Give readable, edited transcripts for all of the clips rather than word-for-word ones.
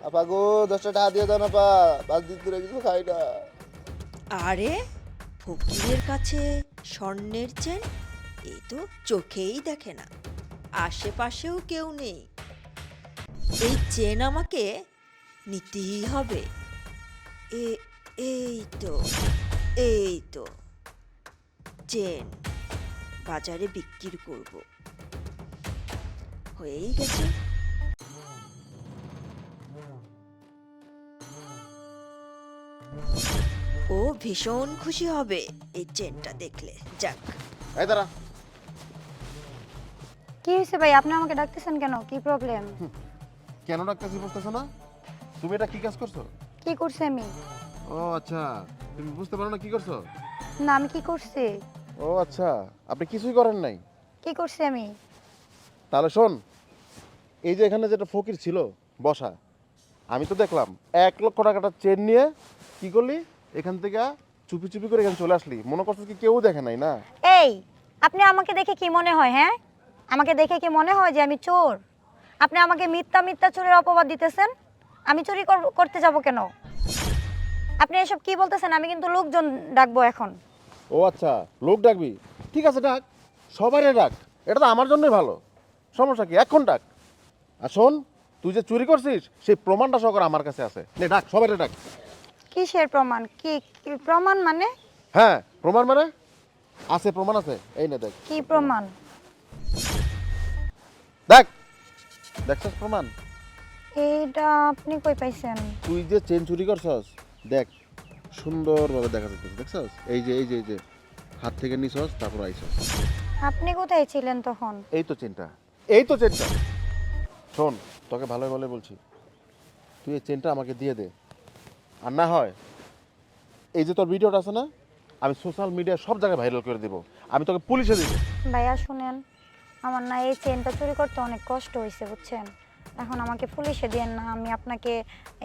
আপা গো 10টা টাকা দিয়ে দাও না আপা, 5 দিন ধরে কিছু খাই না। আরে ফকিরের কাছে স্বর্ণের চেন, এ তো চোখেই দেখে না, আশেপাশেও কেউ নেই। এই চেন আমাকে নিতেই হবে। এ এই তো এই তো চেন বাজারে বিক্রি করব। হয়েই গেছে। ও ভীষণ খুশি হবে এই চেনটা দেখলে। যাক, এই দাঁড়া। কি হয়েছে ভাই, আপনি আমাকে ডাকতেছেন কেন? কি প্রবলেম? কেন ডাকতেছি বুঝতেছো না? তুমি এটা কি কাজ করছো? কি করছি আমি? ও আচ্ছা, তুমি বুঝতে পারো না কি করছো? না, আমি কি করছি? ও আচ্ছা, আপনি কিছুই করেন নাই। কি করছি আমি? তাহলে শোন, এই যে এখানে যেটা ফকির ছিল বসা, আমি তো দেখলাম 1 লক্ষ টাকাটা চেন নিয়ে কি করলি, এখান থেকে চুপি চুপি করে এখানে চলে আসলি। মনে করছো কি কেউ দেখে নাই না? এই, আপনি আমাকে দেখে কি মনে হয়? হ্যাঁ, আমাকে দেখে কি মনে হয় যে আমি চোর? আপনি আমাকে মিথ্যা মিথ্যা চোরের অপবাদ দিতেছেন। আমি চুরি করতে যাব কেন? আপনি এসব কি বলতেছেন? আমি কিন্তু লোকজন ডাকবো এখন। ও আচ্ছা, লোক ডাকবি? ঠিক আছে ডাক, সবাইরে ডাক, এটা তো আমার জন্যই ভালো। সমস্যা কি, এখন ডাক। আর শোন, তুই যে চুরি করছিস সেই প্রমাণটা সহকারে আমার কাছে আছে, নে ডাক, সবাইরে ডাক। কিসের প্রমাণ? কি কি প্রমাণ মানে? হ্যাঁ, প্রমাণ মানে আছে, প্রমাণ আছে, এই নে দেখ। কি প্রমাণ? দেখ, দেখছস প্রমাণ? এইটা আপনি কই পাইছেন? তুই যে চেন চুরি করছস, দেখ সুন্দরভাবে দেখা যাচ্ছে, দেখছস? এই যে হাত থেকে নিছস, তারপর আইছস। আপনি কোথায় ছিলেন তখন? এই তো চেনটা, এই তো চেনটা। শোন, তোকে ভালো ভালো বলছি, তুই এই চেনটা আমাকে দিয়ে দে। আর না হয় এই যে তোর ভিডিওটা আছে না, আমি সোশ্যাল মিডিয়ায় সব জায়গায় ভাইরাল করে দেব, আমি তোকে পুলিশে দিব। ভাইয়া শুনেন, আমার না এই চেনটা চুরি করতে অনেক কষ্ট হয়েছে, বুঝছেন? এখন আমাকে পুলিশে দিয়েন না, আমি আপনাকে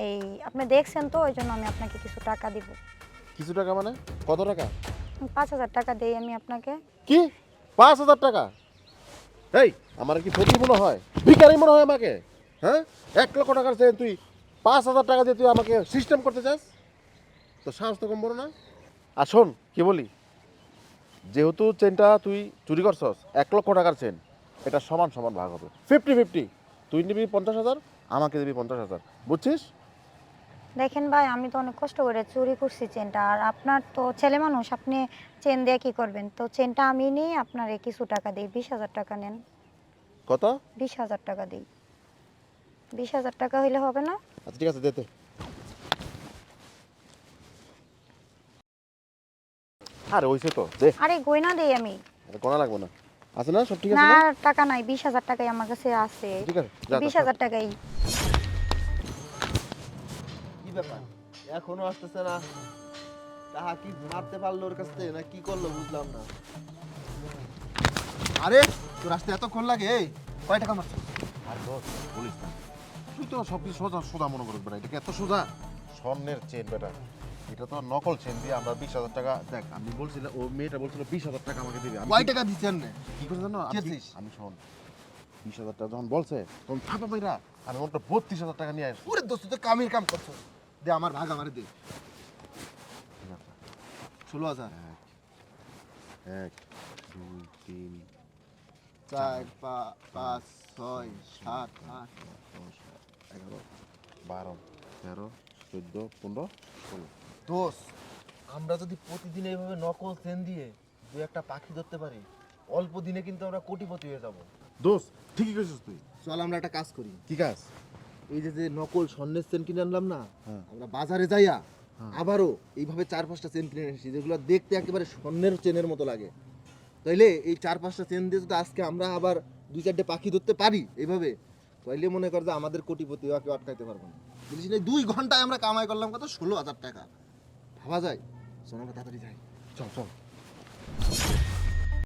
এই আপনি দেখছেন তো, ওই জন্য আমি আপনাকে কিছু টাকা দিব। কিছু টাকা মানে কত টাকা? 5,000 টাকা দেই আমি আপনাকে। কি, 5,000 টাকা? এই, আমার কি ফকির মনে হয়, ভিখারি মনে হয় আমাকে? হ্যাঁ, 1 লক্ষ টাকার চেন তুই 5,000 টাকা দিয়ে তুই আমাকে সিস্টেম করতে চাস? তো সাহস তো কম বড় না। আর শোন কি বলি, যেহেতু চেনটা তুই চুরি করছস, 1 লক্ষ টাকার চেন, এটা সমান সমান ভাগ হবে, 50-50। তুই নিবি 50,000, আমাকে দিবি 50,000, বুঝছিস? দেখেন ভাই, আমি তো অনেক কষ্ট করে চুরি করছি চেনটা, আর আপনার তো ছেলে মানুষ, আপনি চেন দিয়ে কি করবেন? তো চেনটা আমি নিয়ে আপনারে কিছু টাকা দিই, 20,000 টাকা নেন। কত? 20,000 টাকা দিই। 20,000 টাকা হইলে হবে না? আচ্ছা ঠিক আছে, দে দে। আরে হইছে তো, দে। আরে গয়না দেই আমি। আরে কোনা লাগবে না, আছে না সব ঠিক আছে না, না? টাকা নাই, 20,000 টাকাই আমার কাছে আছে। ঠিক আছে, যা, 20,000 টাকাই। কি ব্যাপার, এখনো আসতেছে না? তাহা কি মারতে পারলো ওর কাছ থেকে, না কি করলো বুঝলাম না। আরে তোর আসতে এতক্ষণ লাগে? এই কয় টাকা মারছো? আর দোস্ত বলিস না, তুই তো সব কিছু সোজা সোজা মনে করিস বেটা, এটা কি এত সোজা? স্বর্ণের চেন বেটা, এটা তো নকল চেন দিয়ে আমরা 20,000 টাকা, দেখ আমি বলছিলাম, ও মেয়েটা বলছিল 20,000 টাকা আমাকে দিবে। আমি কয় টাকা দিচ্ছেন না? কি করে জানো? খেয়েছিস? আমি শোন, 20,000 টাকা যখন বলছে তখন থাপা পাইরা আমি ওটা 32,000 টাকা নিয়ে আসি। ওরে দোস্ত, তো কামের কাম করছো। দে আমার ভাগ আমারে দে। 16,000। 1 2 3 4 5 6 7 8। 10 11 12 13 14 15 16। দোস্ত, আমরা যদি প্রতিদিন এইভাবে নকল চেন দিয়ে দুই একটা পাখি ধরতে পারি, অল্প দিনে কিন্তু আমরা কোটিপতি হয়ে যাব। দোস্ত ঠিকই কইছিস তুই। চল আমরা একটা কাজ করি। কি কাজ? এই যে যে নকল স্বর্ণের চেন কিনে আনলাম না, হ্যাঁ। আমরা বাজারে যাইয়া আবারও এইভাবে 4-5টা চেন কিনে এনেছি, যেগুলো দেখতে একেবারে স্বর্ণের চেনের মতো লাগে। তাইলে এই 4-5টা চেন দিয়ে যদি আজকে আমরা আবার 2-4টে পাখি ধরতে পারি এইভাবে, তাইলে মনে কর যে আমাদের কোটিপতি হওয়া কেউ আটকাইতে পারবো না। বুঝলিস না? 2 ঘন্টায় আমরা কামাই করলাম কত? 16,000 টাকা। ভাবা যায়? চল আমরা তাড়াতাড়ি যাই। চল চল।